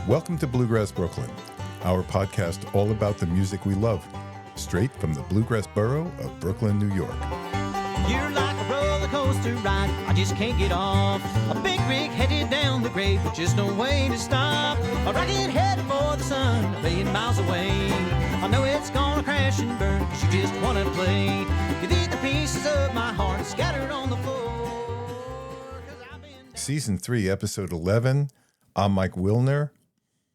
Welcome to Bluegrass Brooklyn, our podcast all about the music we love, straight from the bluegrass borough of Brooklyn, New York. You're like a roller coaster ride, I just can't get off. A big rig headed down the grade, but just no way to stop. A rocket headed for the sun, a billion miles away. I know it's gonna crash and burn, cause you just wanna play. You leave the pieces of my heart scattered on the floor. Season 3, Episode 11. I'm Mike Wilner.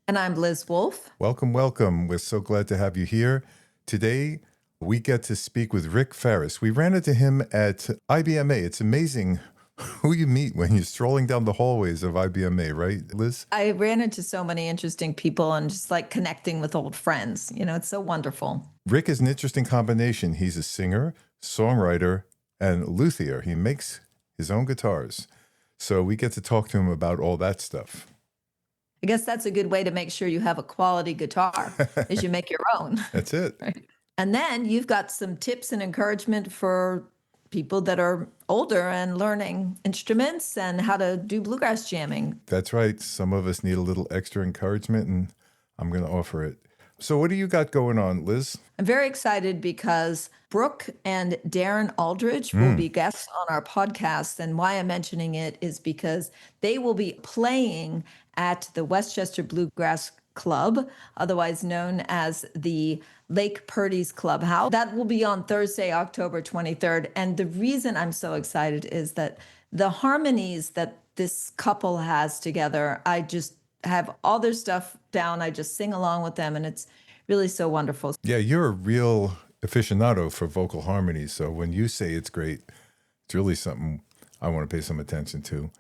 And I'm Liz Wolfe. Welcome, welcome. We're so glad to have you here. Today, we get to speak with Rick Faris. We ran into him at IBMA. It's amazing who you meet when you're strolling down the hallways of IBMA, right, Liz? I ran into so many interesting people and just like connecting with old friends. You know, it's so wonderful. Rick is an interesting combination. He's a singer, songwriter, and luthier. He makes his own guitars. So we get to talk to him about all that stuff. I guess that's a good way to make sure you have a quality guitar is you make your own. That's it. Right. And then you've got some tips and encouragement for people that are older and learning instruments and how to do bluegrass jamming. That's right. Some of us need a little extra encouragement, and I'm going to offer it. So what do you got going on, Liz? I'm very excited because Brooke and Darren Aldridge will be guests on our podcast. And why I'm mentioning it is because they will be playing at the Westchester Bluegrass Club, otherwise known as the Lake Purdy's Clubhouse. That will be on Thursday, October 23rd. And the reason I'm so excited is that the harmonies that this couple has together, I just have all their stuff down. I just sing along with them, and it's really so wonderful. Yeah, you're a real aficionado for vocal harmonies. So when you say it's great, it's really something I want to pay some attention to.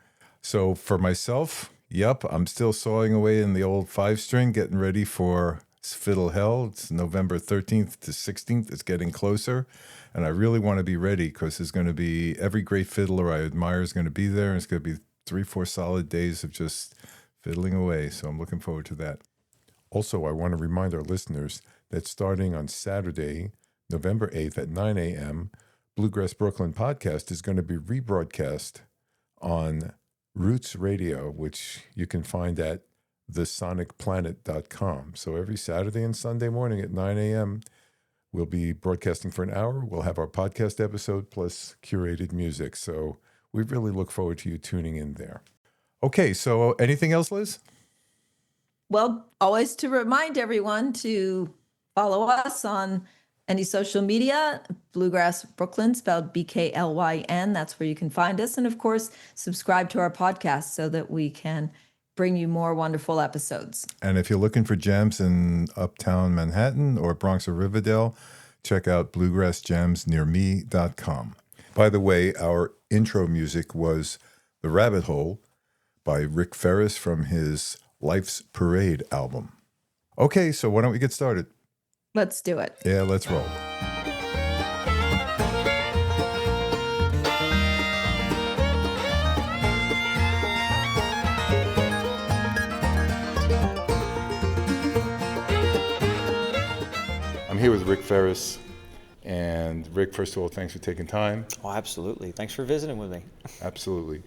So for myself, yep, I'm still sawing away in the old 5-string, getting ready for Fiddle Hell. It's November 13th to 16th. It's getting closer. And I really want to be ready because there's going to be every great fiddler I admire is going to be there. And it's going to be 3-4 solid days of just fiddling away. So I'm looking forward to that. Also, I want to remind our listeners that starting on Saturday, November 8th at 9 a.m., Bluegrass Brooklyn podcast is going to be rebroadcast on Roots Radio, which you can find at thesonicplanet.com. So every Saturday and Sunday morning at 9 a.m., we'll be broadcasting for an hour. We'll have our podcast episode plus curated music. So we really look forward to you tuning in there. Okay, so anything else, Liz? Well, always to remind everyone to follow us on any social media, Bluegrass Brooklyn, spelled BKLYN. That's where you can find us. And of course, subscribe to our podcast so that we can bring you more wonderful episodes. And if you're looking for jams in Uptown Manhattan or Bronx or Riverdale, check out bluegrassjamsnearme.com. By the way, our intro music was The Rabbit Hole by Rick Faris from his Life's Parade album. Okay, so why don't we get started? Let's do it. Yeah, let's roll. I'm here with Rick Faris. And Rick, first of all, thanks for taking time. Oh, absolutely. Thanks for visiting with me. Absolutely.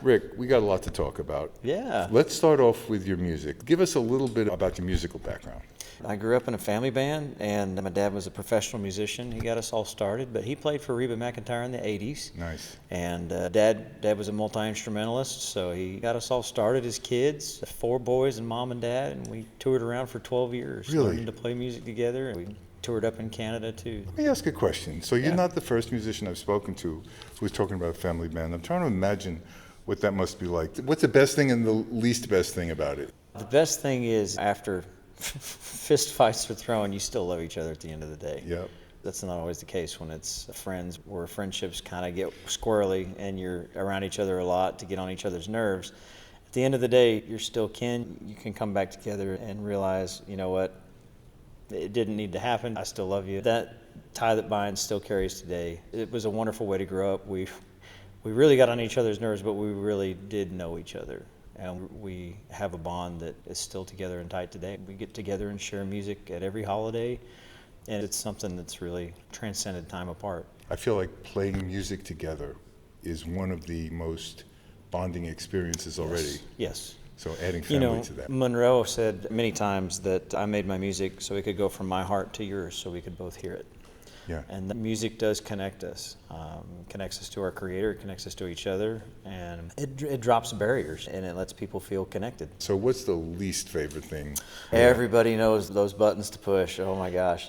Rick, we got a lot to talk about. Yeah. Let's start off with your music. Give us a little bit about your musical background. I grew up in a family band, and my dad was a professional musician. He got us all started, but he played for Reba McEntire in the 80s. Nice. And Dad was a multi-instrumentalist, so he got us all started as kids, 4 boys and mom and dad, and we toured around for 12 years. Really? Learning to play music together. We toured up in Canada, too. Let me ask a question. So you're not the first musician I've spoken to who's talking about a family band. I'm trying to imagine what that must be like. What's the best thing and the least best thing about it? The best thing is after fist fights are thrown, you still love each other at the end of the day. Yep. That's not always the case when it's friends, where friendships kind of get squirrely and you're around each other a lot to get on each other's nerves. At the end of the day, you're still kin. You can come back together and realize, you know what, it didn't need to happen. I still love you. That tie that binds still carries today. It was a wonderful way to grow up. We really got on each other's nerves, but we really did know each other. And we have a bond that is still together and tight today. We get together and share music at every holiday, and it's something that's really transcended time apart. I feel like playing music together is one of the most bonding experiences already. Yes. So adding You family know, to that. Monroe said many times that I made my music so it could go from my heart to yours, so we could both hear it. Yeah. And the music does connect us, connects us to our creator, it connects us to each other, and it drops barriers and it lets people feel connected. So what's the least favorite thing? Everybody knows those buttons to push. Oh my gosh.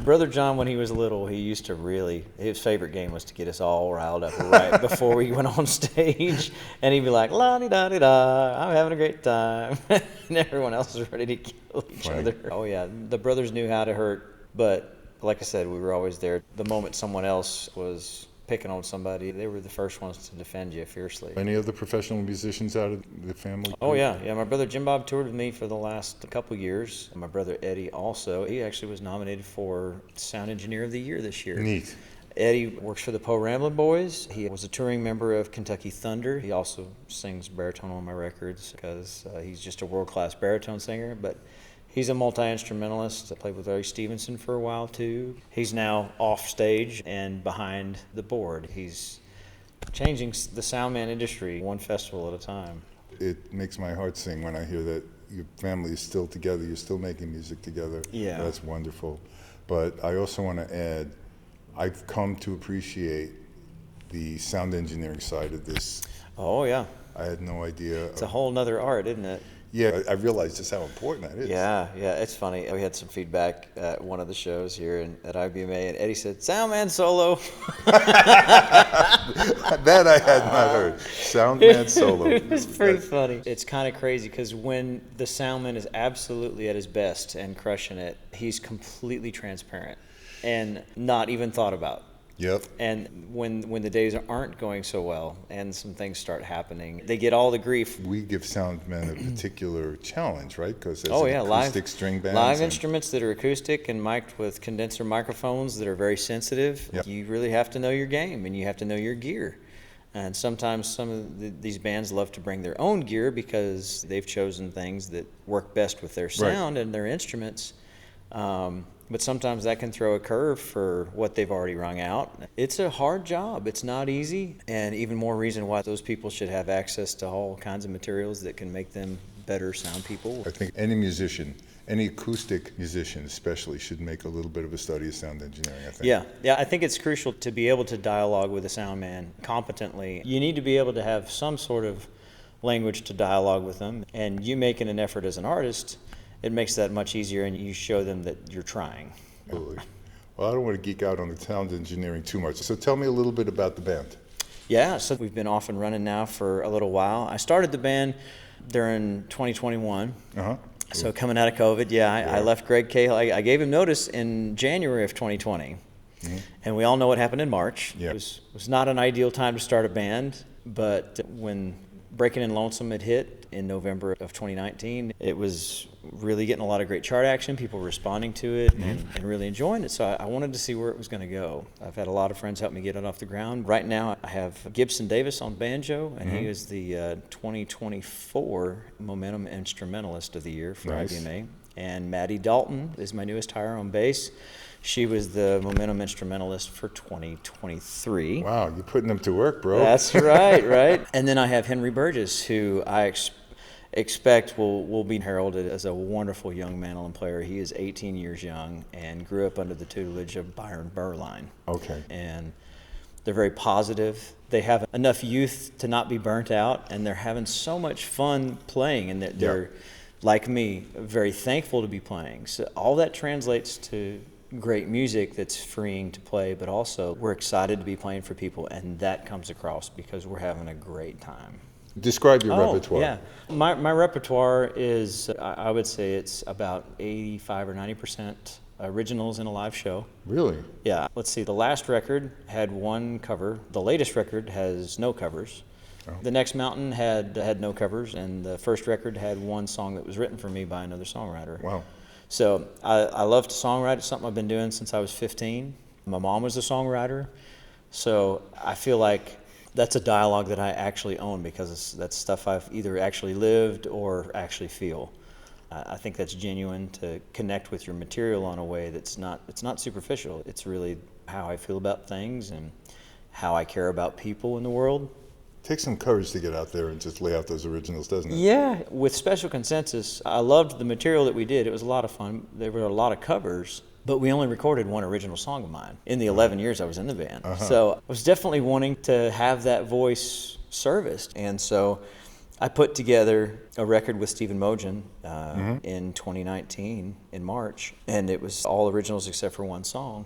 Brother John, when he was little, he used to his favorite game was to get us all riled up right before we went on stage. And he'd be like, la-di-da-di-da, I'm having a great time. And everyone else was ready to kill each other. Oh yeah, the brothers knew how to hurt. But like I said, we were always there. The moment someone else was picking on somebody, they were the first ones to defend you fiercely. Any other professional musicians out of the family? Oh yeah. My brother Jim Bob toured with me for the last couple years. My brother Eddie also. He actually was nominated for Sound Engineer of the Year this year. Neat. Eddie works for the Poe Ramblin' Boys. He was a touring member of Kentucky Thunder. He also sings baritone on my records because he's just a world-class baritone singer. But he's a multi-instrumentalist. I played with Larry Stevenson for a while, too. He's now off stage and behind the board. He's changing the soundman industry one festival at a time. It makes my heart sing when I hear that your family is still together, you're still making music together. Yeah. That's wonderful. But I also want to add, I've come to appreciate the sound engineering side of this. Oh, yeah. I had no idea. It's a whole nother art, isn't it? Yeah, I realized just how important that is. Yeah, it's funny. We had some feedback at one of the shows here at IBMA, and Eddie said, "Soundman solo." That I had not heard. Soundman solo. It's pretty funny. It's kind of crazy because when the soundman is absolutely at his best and crushing it, he's completely transparent and not even thought about. Yep. And when the days aren't going so well and some things start happening, they get all the grief. We give soundmen a particular challenge, right? Because there's acoustic string bands. Live instruments that are acoustic and mic'd with condenser microphones that are very sensitive. Yep. You really have to know your game and you have to know your gear. And sometimes some of these bands love to bring their own gear because they've chosen things that work best with their sound and their instruments. But sometimes that can throw a curve for what they've already wrung out. It's a hard job. It's not easy. And even more reason why those people should have access to all kinds of materials that can make them better sound people. I think any musician, any acoustic musician especially, should make a little bit of a study of sound engineering, I think. Yeah, I think it's crucial to be able to dialogue with a sound man competently. You need to be able to have some sort of language to dialogue with them. And you making an effort as an artist, it makes that much easier, and you show them that you're trying. Absolutely. Well, I don't want to geek out on the sound engineering too much. So tell me a little bit about the band. Yeah, so we've been off and running now for a little while. I started the band during 2021. Uh-huh. So coming out of COVID, I left Greg Cahill. I gave him notice in January of 2020. Mm-hmm. And we all know what happened in March. Yeah. It was not an ideal time to start a band, but when Breaking in Lonesome had hit in November of 2019, it was really getting a lot of great chart action, people responding to it and really enjoying it. So I wanted to see where it was going to go. I've had a lot of friends help me get it off the ground. Right now I have Gibson Davis on banjo, and he is the 2024 Momentum Instrumentalist of the Year for IBMA. And Maddie Dalton is my newest hire on bass. She was the Momentum Instrumentalist for 2023. Wow, you're putting them to work, bro. That's right. And then I have Henry Burgess, who I expect will be heralded as a wonderful young mandolin player. He is 18 years young and grew up under the tutelage of Byron Burline. Okay. And they're very positive. They have enough youth to not be burnt out, and they're having so much fun playing, and they're like me, very thankful to be playing. So all that translates to great music that's freeing to play, but also we're excited to be playing for people, and that comes across because we're having a great time. Describe your repertoire. Yeah, my repertoire is, I would say it's about 85 or 90% originals in a live show. Really? Yeah. Let's see, the last record had one cover. The latest record has no covers. Oh. The Next Mountain had no covers, and the first record had one song that was written for me by another songwriter. Wow. So I love to songwrite. It's something I've been doing since I was 15. My mom was a songwriter, so I feel like that's a dialogue that I actually own because that's stuff I've either actually lived or actually feel. I think that's genuine to connect with your material in a way it's not superficial. It's really how I feel about things and how I care about people in the world. takes some courage to get out there and just lay out those originals, doesn't it? Yeah, with Special Consensus, I loved the material that we did. It was a lot of fun. There were a lot of covers, but we only recorded one original song of mine in the 11 years I was in the band. So I was definitely wanting to have that voice serviced. And so I put together a record with Stephen Mogen in 2019 in March, and it was all originals except for one song.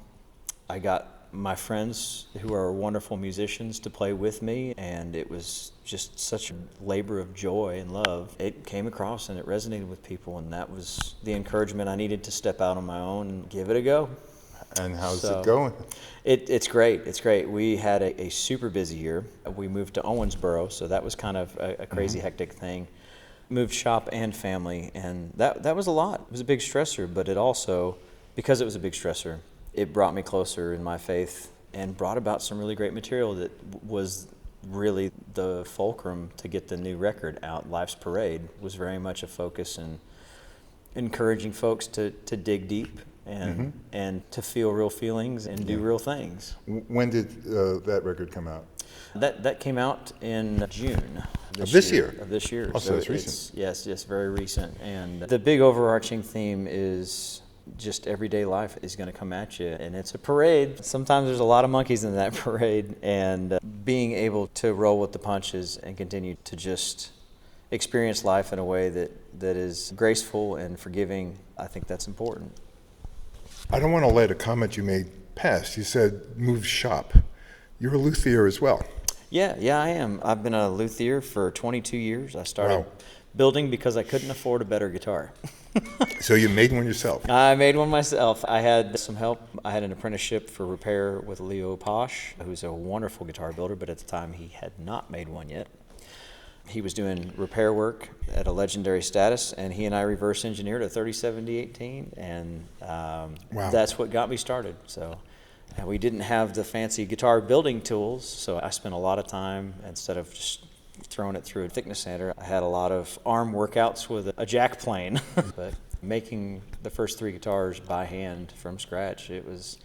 I got my friends who are wonderful musicians to play with me, and it was just such a labor of joy and love. It came across and it resonated with people, and that was the encouragement I needed to step out on my own and give it a go. And how's it going? It's great. It's great. We had a super busy year. We moved to Owensboro, so that was kind of a crazy, hectic thing. Moved shop and family, and that was a lot. It was a big stressor, but it also, because it was a big stressor, it brought me closer in my faith and brought about some really great material that was really the fulcrum to get the new record out. Life's Parade was very much a focus in encouraging folks to dig deep and to feel real feelings and do real things. When did that record come out? That came out in June. Of this year? Of this year. Oh, so it's recent. Yes, very recent. And the big overarching theme is just everyday life is going to come at you, and it's a parade. Sometimes there's a lot of monkeys in that parade, and being able to roll with the punches and continue to just experience life in a way that is graceful and forgiving, I think that's important. I don't want to let a comment you made pass. You said move shop. You're a luthier as well. Yeah, I am. I've been a luthier for 22 years. I started building because I couldn't afford a better guitar. So you made one yourself? I made one myself. I had some help. I had an apprenticeship for repair with Leo Posh, who's a wonderful guitar builder, but at the time he had not made one yet. He was doing repair work at a legendary status, and he and I reverse engineered a 3070-18, and that's what got me started. So we didn't have the fancy guitar building tools, so I spent a lot of time, instead of just throwing it through a thickness sander, I had a lot of arm workouts with a jack plane. But making the first 3 guitars by hand from scratch, it was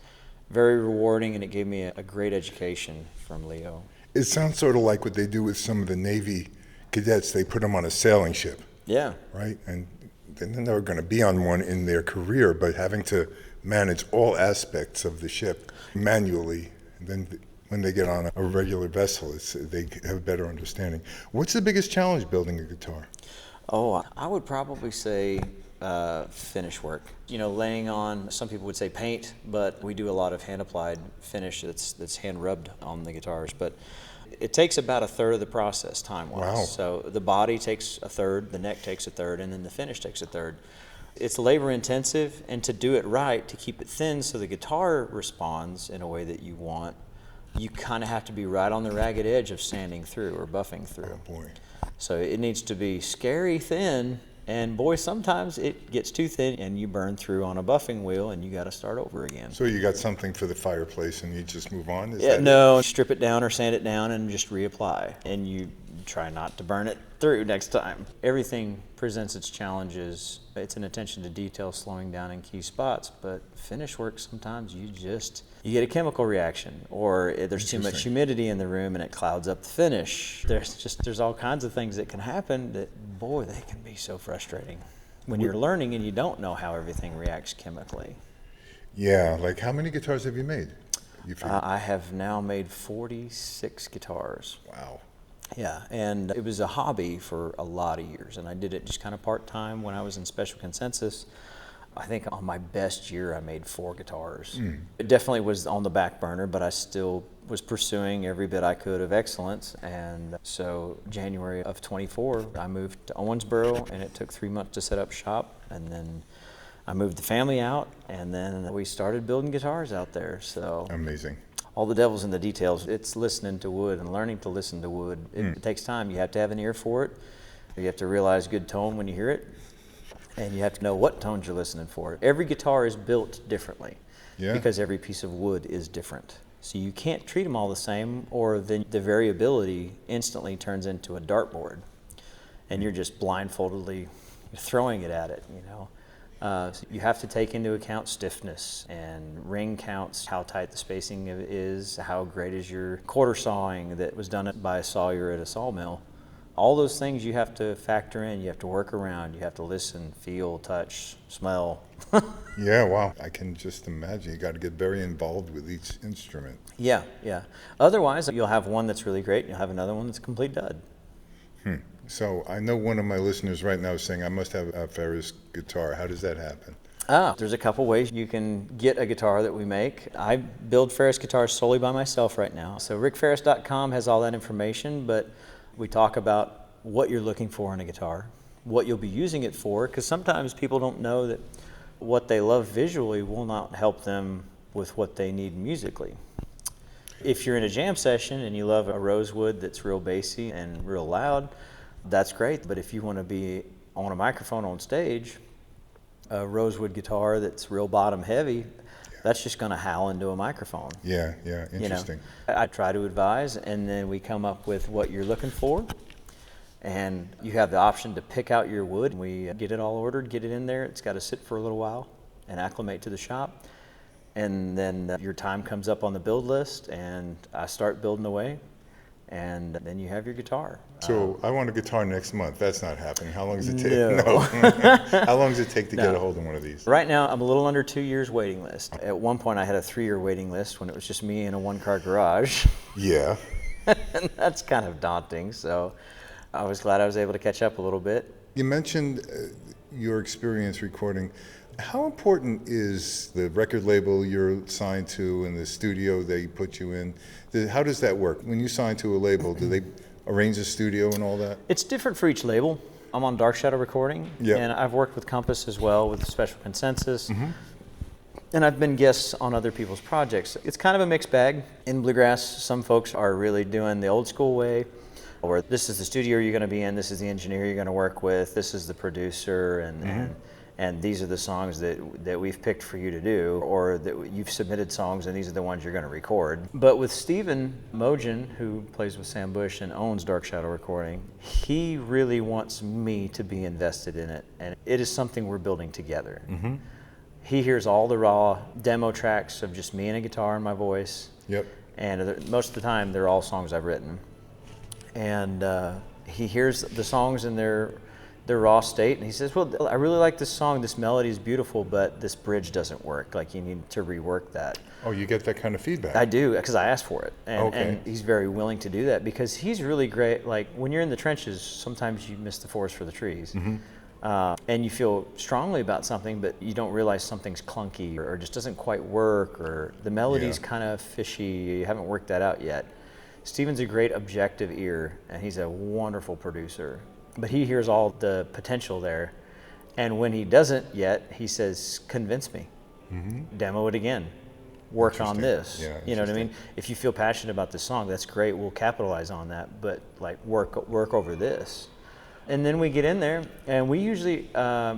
very rewarding, and it gave me a great education from Leo. It sounds sort of like what they do with some of the Navy cadets. They put them on a sailing ship. Yeah. Right? And then they're going to be on one in their career, but having to manage all aspects of the ship manually, and then when they get on a regular vessel, they have a better understanding. What's the biggest challenge building a guitar? Oh, I would probably say finish work. Laying on, some people would say paint, but we do a lot of hand-applied finish that's hand-rubbed on the guitars. But it takes about a third of the process time-wise. Wow. So the body takes a third, the neck takes a third, and then the finish takes a third. It's labor-intensive, and to do it right, to keep it thin so the guitar responds in a way that you want, you kind of have to be right on the ragged edge of sanding through or buffing through. Oh, boy. So it needs to be scary thin, and boy, sometimes it gets too thin and you burn through on a buffing wheel and you got to start over again. So you got something for the fireplace and you just move on? No, strip it down or sand it down and just reapply. And you try not to burn it through next time. Everything presents its challenges. It's an attention to detail, slowing down in key spots, but finish work, sometimes you get a chemical reaction, or there's too much humidity in the room and it clouds up the finish. There's all kinds of things that can happen that, boy, they can be so frustrating when you're learning and you don't know how everything reacts chemically. Yeah, like how many guitars have you made? I have now made 46 guitars. Wow. Yeah, and it was a hobby for a lot of years, and I did it just kind of part-time when I was in Special Consensus. I think on my best year I made 4 guitars. It definitely was on the back burner, but I still was pursuing every bit I could of excellence, and so January of 24 I moved to Owensboro, and it took 3 months to set up shop, and then I moved the family out, and then we started building guitars out there. So amazing. All the devil's in the details. It's listening to wood and learning to listen to wood. It takes time. You have to have an ear for it. You have to realize good tone when you hear it. And you have to know what tones you're listening for. Every guitar is built differently because every piece of wood is different. So you can't treat them all the same, or then the variability instantly turns into a dartboard. And you're just blindfoldedly throwing it at it, So you have to take into account stiffness and ring counts, how tight the spacing is, how great is your quarter sawing that was done by a sawyer at a sawmill. All those things you have to factor in, you have to work around, you have to listen, feel, touch, smell. Yeah, wow. I can just imagine. You got to get very involved with each instrument. Yeah, yeah. Otherwise, you'll have one that's really great and you'll have another one that's a complete dud. So I know one of my listeners right now is saying, I must have a Faris guitar. How does that happen? There's a couple ways you can get a guitar that we make. I build Faris guitars solely by myself right now. So rickfaris.com has all that information, but we talk about what you're looking for in a guitar, what you'll be using it for, because sometimes people don't know that what they love visually will not help them with what they need musically. If you're in a jam session and you love a rosewood that's real bassy and real loud, that's great. But if you want to be on a microphone on stage, a rosewood guitar that's real bottom heavy, that's just going to howl into a microphone. Yeah, interesting. You know, I try to advise, and then we come up with what you're looking for, and you have the option to pick out your wood. We get it all ordered, get it in there. It's got to sit for a little while and acclimate to the shop, and then your time comes up on the build list, and I start building away, and then you have your guitar. So I want a guitar next month. That's not happening. How long does it take? No. How long does it take to get a hold of one of these? Right now, I'm a little under 2 years waiting list. At one point, I had a 3-year waiting list when it was just me in a one-car garage. Yeah. And that's kind of daunting, so I was glad I was able to catch up a little bit. You mentioned your experience recording. How important is the record label you're signed to and the studio they put you in? How does that work? When you sign to a label, do they arrange the studio and all that? It's different for each label. I'm on Dark Shadow Recording, and I've worked with Compass as well with Special Consensus. And I've been guests on other people's projects. It's kind of a mixed bag. In bluegrass, some folks are really doing the old school way, where this is the studio you're going to be in, this is the engineer you're going to work with, this is the producer, and these are the songs that we've picked for you to do, or that you've submitted songs and these are the ones you're going to record. But with Stephen Mogen, who plays with Sam Bush and owns Dark Shadow Recording, he really wants me to be invested in it, and it is something we're building together. He hears all the raw demo tracks of just me and a guitar and my voice. And most of the time, they're all songs I've written. And he hears the songs in their raw state, and he says, well, I really like this song, this melody is beautiful, but this bridge doesn't work, like you need to rework that. Oh, you get that kind of feedback? I do, because I asked for it, and he's very willing to do that, because he's really great. Like, when you're in the trenches, sometimes you miss the forest for the trees, and you feel strongly about something, but you don't realize something's clunky, or just doesn't quite work, or the melody's kind of fishy, you haven't worked that out yet. Steven's a great objective ear, and he's a wonderful producer. But he hears all the potential there, and when he doesn't yet, he says, convince me, demo it again, work on this. You know what I mean? If you feel passionate about this song, that's great, we'll capitalize on that, but like work over this. And then we get in there, and we usually,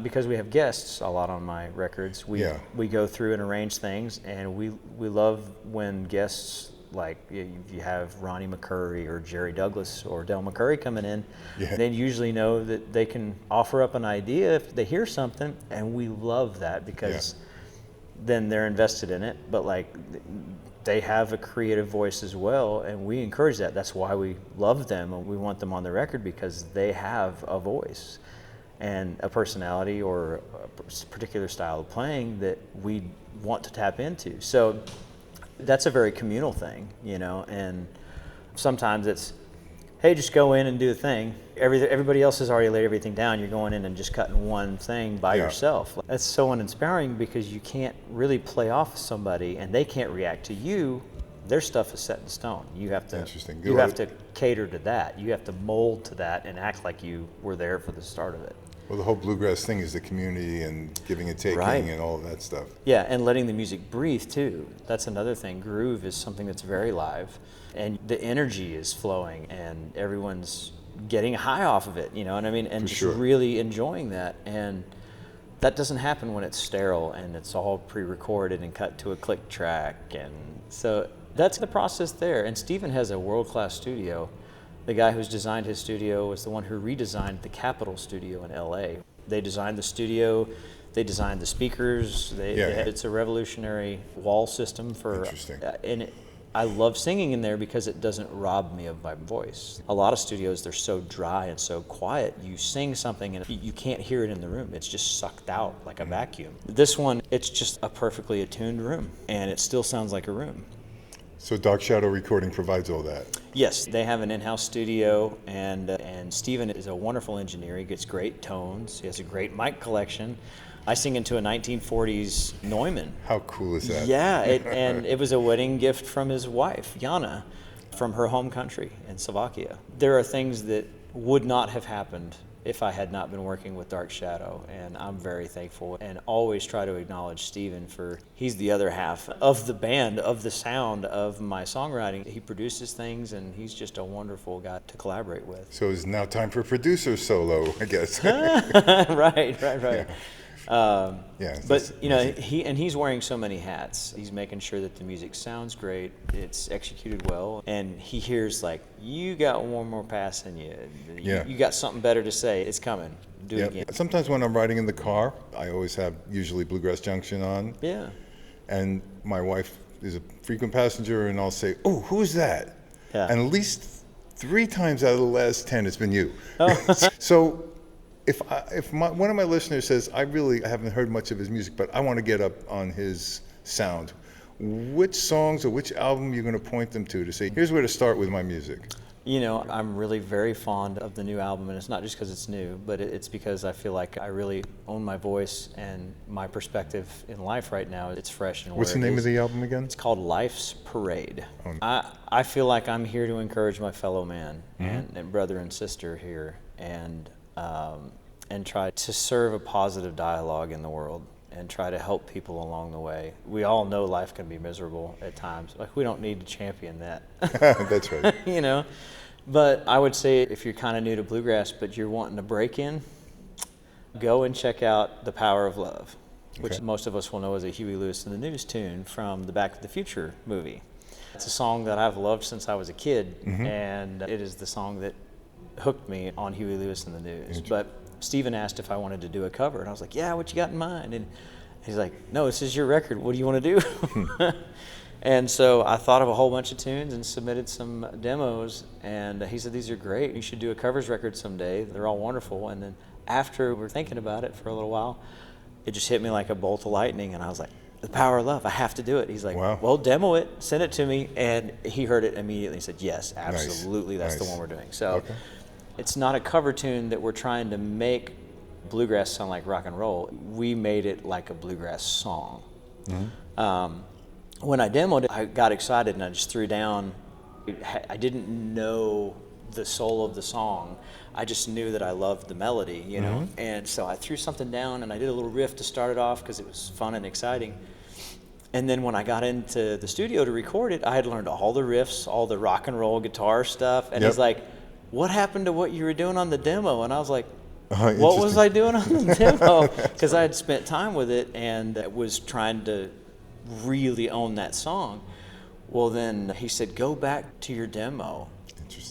because we have guests a lot on my records, we go through and arrange things, and we love when guests, like you have Ronnie McCurry or Jerry Douglas or Del McCurry coming in, they usually know that they can offer up an idea if they hear something, and we love that, because then they're invested in it, but like they have a creative voice as well, and we encourage that. That's why we love them, and we want them on the record, because they have a voice and a personality or a particular style of playing that we want to tap into. So that's a very communal thing, you know, and sometimes it's, hey, just go in and do a thing. Everybody else has already laid everything down. You're going in and just cutting one thing by yourself. That's so uninspiring, because you can't really play off somebody and they can't react to you. Their stuff is set in stone. You have to have to cater to that. You have to mold to that and act like you were there for the start of it. Well, the whole bluegrass thing is the community and giving and taking and all of that stuff. Yeah, and letting the music breathe too. That's another thing. Groove is something that's very live, and the energy is flowing, and everyone's getting high off of it, you know what I mean? And just really enjoying that. And that doesn't happen when it's sterile and it's all pre-recorded and cut to a click track. And so that's the process there. And Stephen has a world-class studio. The guy who's designed his studio was the one who redesigned the Capitol studio in LA. They designed the studio They designed the speakers. It's a revolutionary wall system for. Interesting. I love singing in there because it doesn't rob me of my voice. A lot of studios, they're so dry and so quiet. You sing something and you can't hear it in the room. It's just sucked out like a vacuum. This one, it's just a perfectly attuned room, and it still sounds like a room. So Dark Shadow Recording provides all that. Yes, they have an in-house studio, and Steven is a wonderful engineer. He gets great tones. He has a great mic collection. I sing into a 1940s Neumann. How cool is that? Yeah, and it was a wedding gift from his wife, Jana, from her home country in Slovakia. There are things that would not have happened if I had not been working with Dark Shadow, and I'm very thankful and always try to acknowledge Steven he's the other half of the band, of the sound of my songwriting. He produces things, and he's just a wonderful guy to collaborate with. So it's now time for producer solo, I guess. Right. Yeah. But he's wearing so many hats. He's making sure that the music sounds great, it's executed well, and he hears like, you got one more pass in you. You got something better to say. It's coming. Do it again. Sometimes when I'm riding in the car, I always have usually Bluegrass Junction on. Yeah. And my wife is a frequent passenger, and I'll say, "Oh, who's that?" Yeah. And at least 3 times out of the last 10, it's been you. Oh. So. If one of my listeners says, I haven't heard much of his music, but I want to get up on his sound, which songs or which album are you going to point them to say, here's where to start with my music? I'm really very fond of the new album, and it's not just because it's new, but it's because I feel like I really own my voice and my perspective in life right now. It's fresh and What's the name of the album again? It's called Life's Parade. I feel like I'm here to encourage my fellow man and brother and sister here, and try to serve a positive dialogue in the world and try to help people along the way. We all know life can be miserable at times. Like, we don't need to champion that. That's right. But I would say if you're kind of new to bluegrass, but you're wanting to break in, go and check out The Power of Love, which most of us will know as a Huey Lewis and the News tune from the Back to the Future movie. It's a song that I've loved since I was a kid, and it is the song that hooked me on Huey Lewis and the News. But Steven asked if I wanted to do a cover, and I was like, yeah, what you got in mind? And he's like, no, this is your record. What do you want to do? And so I thought of a whole bunch of tunes and submitted some demos, and he said, these are great. You should do a covers record someday. They're all wonderful. And then after we were thinking about it for a little while, it just hit me like a bolt of lightning, and I was like, The Power of Love, I have to do it. He's like, wow. Well, demo it, send it to me. And he heard it immediately and said, yes, absolutely, nice. That's the one we're doing. So it's not a cover tune that we're trying to make bluegrass sound like rock and roll. We made it like a bluegrass song. When I demoed it, I got excited and I just threw down. I didn't know the soul of the song. I just knew that I loved the melody, And so I threw something down and I did a little riff to start it off because it was fun and exciting. And then when I got into the studio to record it, I had learned all the riffs, all the rock and roll guitar stuff. And he's like, what happened to what you were doing on the demo? And I was like, what was I doing on the demo? Because I had spent time with it and was trying to really own that song. Well, then he said, go back to your demo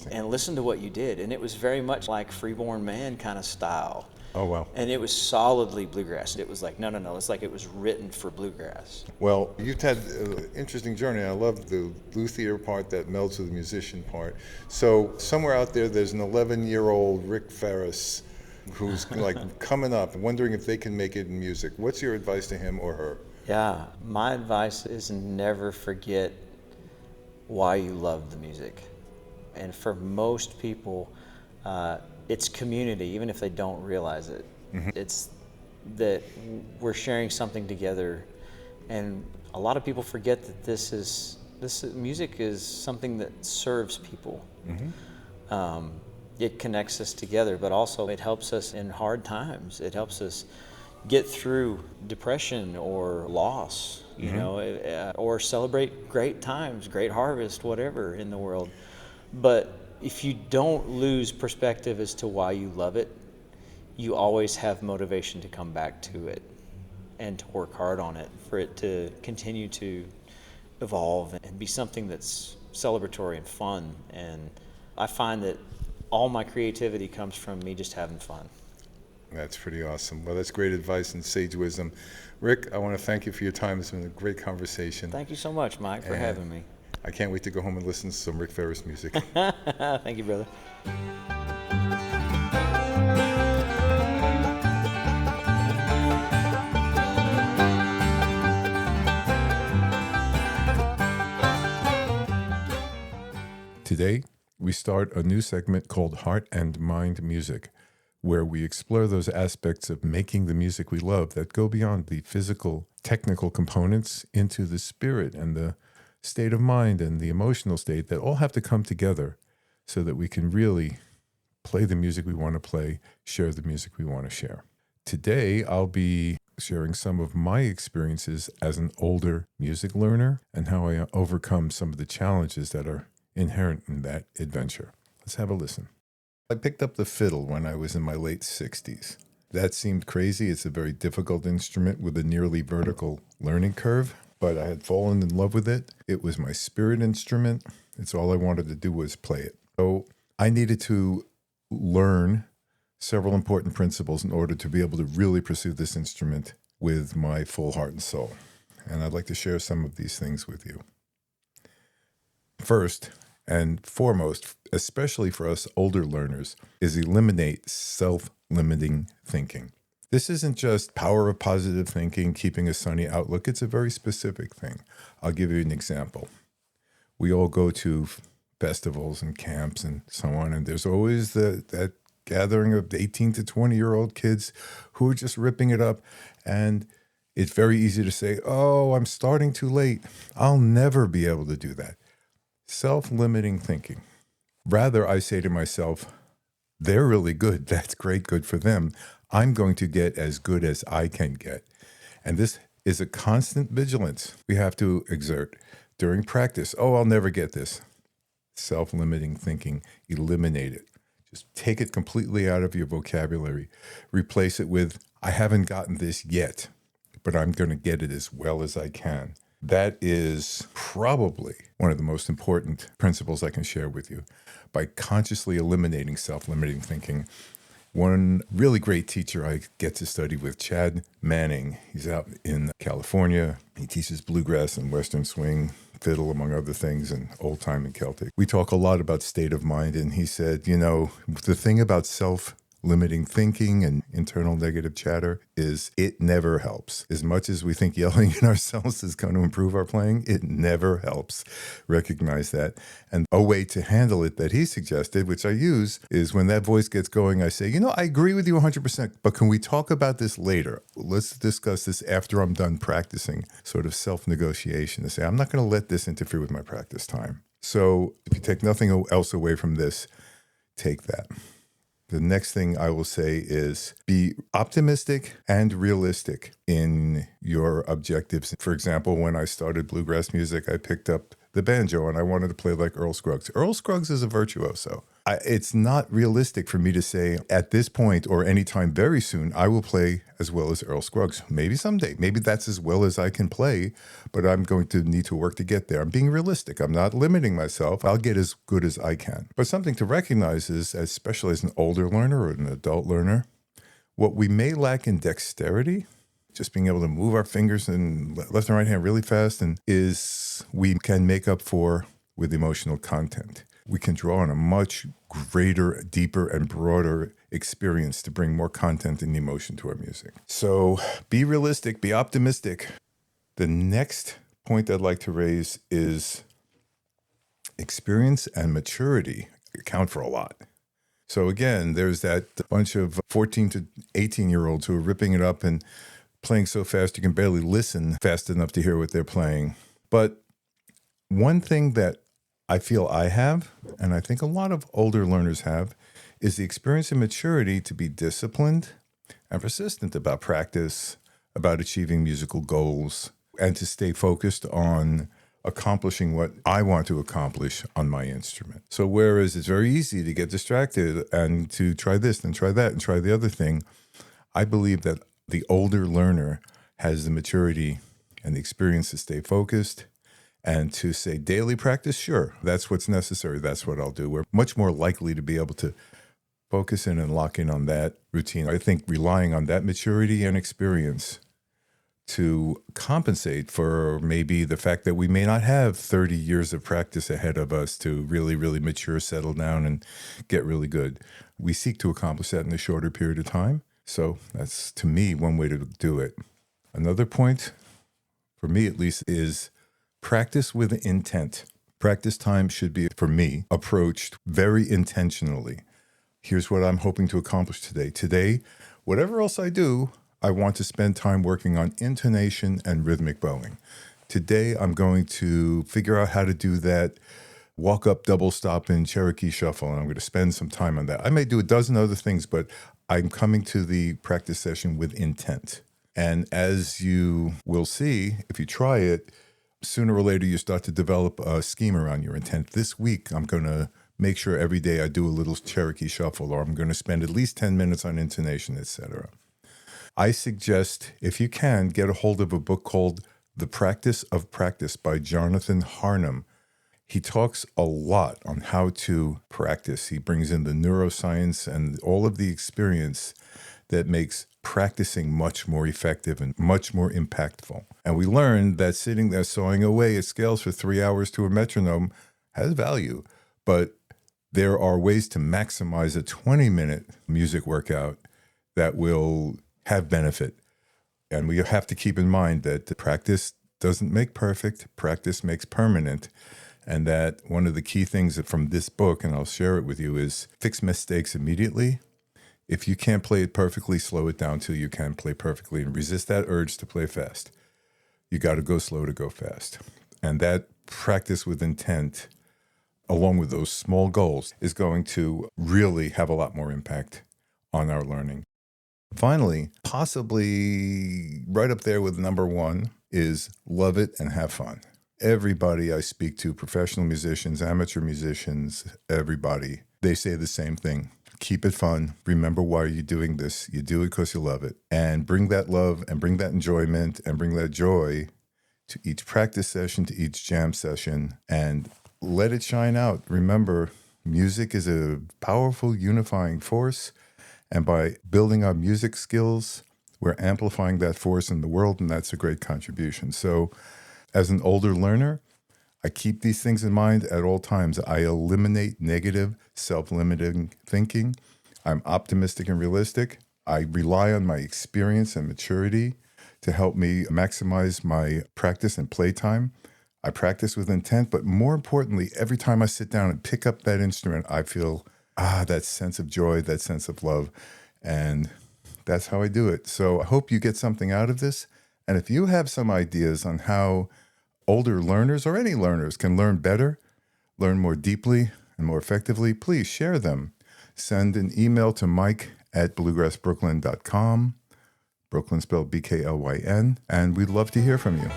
and listen to what you did. And it was very much like Freeborn Man kind of style. Oh, wow. And it was solidly bluegrass. It was like, no. It's like it was written for bluegrass. Well, you've had an interesting journey. I love the luthier part that melds with the musician part. So somewhere out there's an 11-year-old Rick Faris who's like coming up, wondering if they can make it in music. What's your advice to him or her? Yeah, my advice is never forget why you love the music. And for most people, it's community, even if they don't realize it. It's that we're sharing something together, and a lot of people forget that music is something that serves people. It connects us together, but also it helps us in hard times. It helps us get through depression or loss, or celebrate great times, great harvest, whatever in the world. But if you don't lose perspective as to why you love it, you always have motivation to come back to it and to work hard on it for it to continue to evolve and be something that's celebratory and fun. And I find that all my creativity comes from me just having fun. That's pretty awesome. Well, that's great advice and sage wisdom. Rick, I want to thank you for your time. It's been a great conversation. Thank you so much, Mike, for having me. I can't wait to go home and listen to some Rick Faris music. Thank you, brother. Today, we start a new segment called Heart and Mind Music, where we explore those aspects of making the music we love that go beyond the physical, technical components into the spirit and the state of mind and the emotional state that all have to come together so that we can really play the music we want to play, share the music we want to share. Today, I'll be sharing some of my experiences as an older music learner and how I overcome some of the challenges that are inherent in that adventure. Let's have a listen. I picked up the fiddle when I was in my late 60s. That seemed crazy. It's a very difficult instrument with a nearly vertical learning curve, but I had fallen in love with it. It was my spirit instrument. It's all I wanted to do was play it. So I needed to learn several important principles in order to be able to really pursue this instrument with my full heart and soul. And I'd like to share some of these things with you. First and foremost, especially for us older learners, is eliminate self-limiting thinking. This isn't just power of positive thinking, keeping a sunny outlook. It's a very specific thing. I'll give you an example. We all go to festivals and camps and so on, and there's always that gathering of 18 to 20-year-old kids who are just ripping it up. And it's very easy to say, oh, I'm starting too late. I'll never be able to do that. Self-limiting thinking. Rather, I say to myself, they're really good. That's great. Good for them. I'm going to get as good as I can get. And this is a constant vigilance we have to exert during practice. Oh, I'll never get this. Self-limiting thinking. Eliminate it. Just take it completely out of your vocabulary. Replace it with, I haven't gotten this yet, but I'm going to get it as well as I can. That is probably one of the most important principles I can share with you. By consciously eliminating self-limiting thinking, one really great teacher I get to study with, Chad Manning, he's out in California. He teaches bluegrass and western swing, fiddle, among other things, and old time and Celtic. We talk a lot about state of mind, and he said, you know, the thing about self-limiting thinking and internal negative chatter is it never helps. As much as we think yelling at ourselves is going to improve our playing, it never helps. Recognize that. And a way to handle it that he suggested, which I use, is when that voice gets going, I say, you know, I agree with you 100%, but can we talk about this later? Let's discuss this after I'm done practicing, sort of self-negotiation to say, I'm not going to let this interfere with my practice time. So if you take nothing else away from this, take that. The next thing I will say is be optimistic and realistic in your objectives. For example, when I started bluegrass music, I picked up the banjo and I wanted to play like Earl Scruggs. Earl Scruggs is a virtuoso. It's not realistic for me to say at this point or anytime very soon, I will play as well as Earl Scruggs. Maybe someday. Maybe that's as well as I can play, but I'm going to need to work to get there. I'm being realistic. I'm not limiting myself. I'll get as good as I can. But something to recognize is, especially as an older learner or an adult learner, what we may lack in dexterity, just being able to move our fingers and left and right hand really fast, and is we can make up for with emotional content. We can draw on a much greater, deeper, and broader experience to bring more content and emotion to our music. So be realistic, be optimistic. The next point I'd like to raise is experience and maturity account for a lot. So again, there's that bunch of 14 to 18-year-olds who are ripping it up and playing so fast you can barely listen fast enough to hear what they're playing. But one thing that I feel I have, and I think a lot of older learners have, is the experience and maturity to be disciplined and persistent about practice, about achieving musical goals, and to stay focused on accomplishing what I want to accomplish on my instrument. So whereas it's very easy to get distracted and to try this and try that and try the other thing, I believe that the older learner has the maturity and the experience to stay focused and to say daily practice, sure, that's what's necessary. That's what I'll do. We're much more likely to be able to Focus in and lock in on that routine. I think relying on that maturity and experience to compensate for maybe the fact that we may not have 30 years of practice ahead of us to really, really mature, settle down, and get really good. We seek to accomplish that in a shorter period of time. So that's, to me, one way to do it. Another point, for me at least, is practice with intent. Practice time should be, for me, approached very intentionally. Here's what I'm hoping to accomplish today. Today, whatever else I do, I want to spend time working on intonation and rhythmic bowing. Today, I'm going to figure out how to do that walk-up double stop in Cherokee Shuffle, and I'm going to spend some time on that. I may do a dozen other things, but I'm coming to the practice session with intent. And as you will see, if you try it, sooner or later you start to develop a scheme around your intent. This week, I'm going to make sure every day I do a little Cherokee Shuffle, or I'm going to spend at least 10 minutes on intonation, etc. I suggest, if you can, get a hold of a book called The Practice of Practice by Jonathan Harnum. He talks a lot on how to practice. He brings in the neuroscience and all of the experience that makes practicing much more effective and much more impactful. And we learned that sitting there sawing away at scales for 3 hours to a metronome has value, but there are ways to maximize a 20-minute music workout that will have benefit. And we have to keep in mind that practice doesn't make perfect, practice makes permanent. And that one of the key things from this book, and I'll share it with you, is fix mistakes immediately. If you can't play it perfectly, slow it down till you can play perfectly, and resist that urge to play fast. You got to go slow to go fast. And that practice with intent, along with those small goals, is going to really have a lot more impact on our learning. Finally, possibly right up there with number one, is love it and have fun. Everybody I speak to, professional musicians, amateur musicians, everybody, they say the same thing. Keep it fun. Remember why you're doing this. You do it because you love it. And bring that love and bring that enjoyment and bring that joy to each practice session, to each jam session, and let it shine out. Remember, music is a powerful unifying force. And by building our music skills, we're amplifying that force in the world, and that's a great contribution. So as an older learner, I keep these things in mind at all times. I eliminate negative, self-limiting thinking. I'm optimistic and realistic. I rely on my experience and maturity to help me maximize my practice and playtime. I practice with intent, but more importantly, every time I sit down and pick up that instrument, I feel that sense of joy, that sense of love, and that's how I do it. So I hope you get something out of this. And if you have some ideas on how older learners or any learners can learn better, learn more deeply and more effectively, please share them. Send an email to mike@bluegrassbrooklyn.com, Brooklyn spelled BKLYN, and we'd love to hear from you.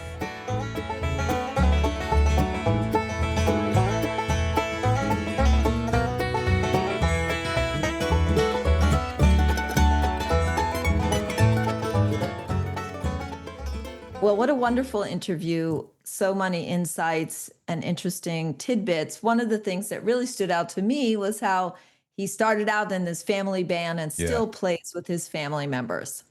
Well, what a wonderful interview. So many insights and interesting tidbits. One of the things that really stood out to me was how he started out in this family band and still plays with his family members.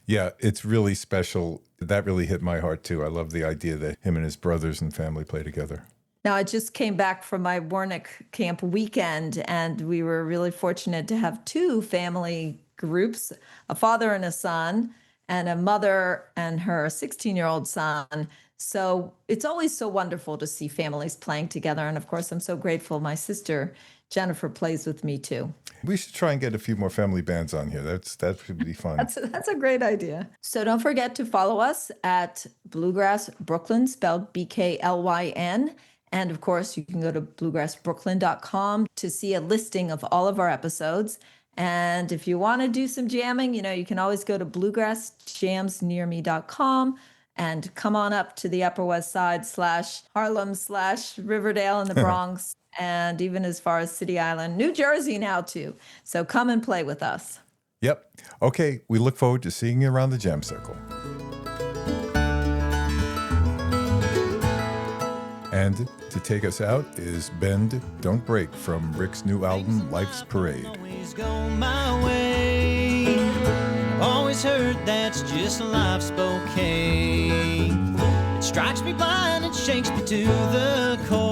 Yeah, it's really special. That really hit my heart too. I love the idea that him and his brothers and family play together. Now, I just came back from my Warnick camp weekend, and we were really fortunate to have two family groups, a father and a son, and a mother and her 16-year-old son. So it's always so wonderful to see families playing together. And of course, I'm so grateful my sister Jennifer plays with me too. We should try and get a few more family bands on here. That should be fun. That's a great idea. So don't forget to follow us at Bluegrass Brooklyn, spelled BKLYN. And of course, you can go to bluegrassbrooklyn.com to see a listing of all of our episodes. And if you want to do some jamming, you can always go to bluegrassjamsnearme.com and come on up to the Upper West Side / Harlem / Riverdale in the Bronx, and even as far as City Island, New Jersey now too. So come and play with us. Yep. Okay. We look forward to seeing you around the Jam Circle. And to take us out is Bend, Don't Break from Rick's new album, Life's Parade. always go my way. I've always heard that's just life's bouquet. It strikes me blind, it shakes me to the core.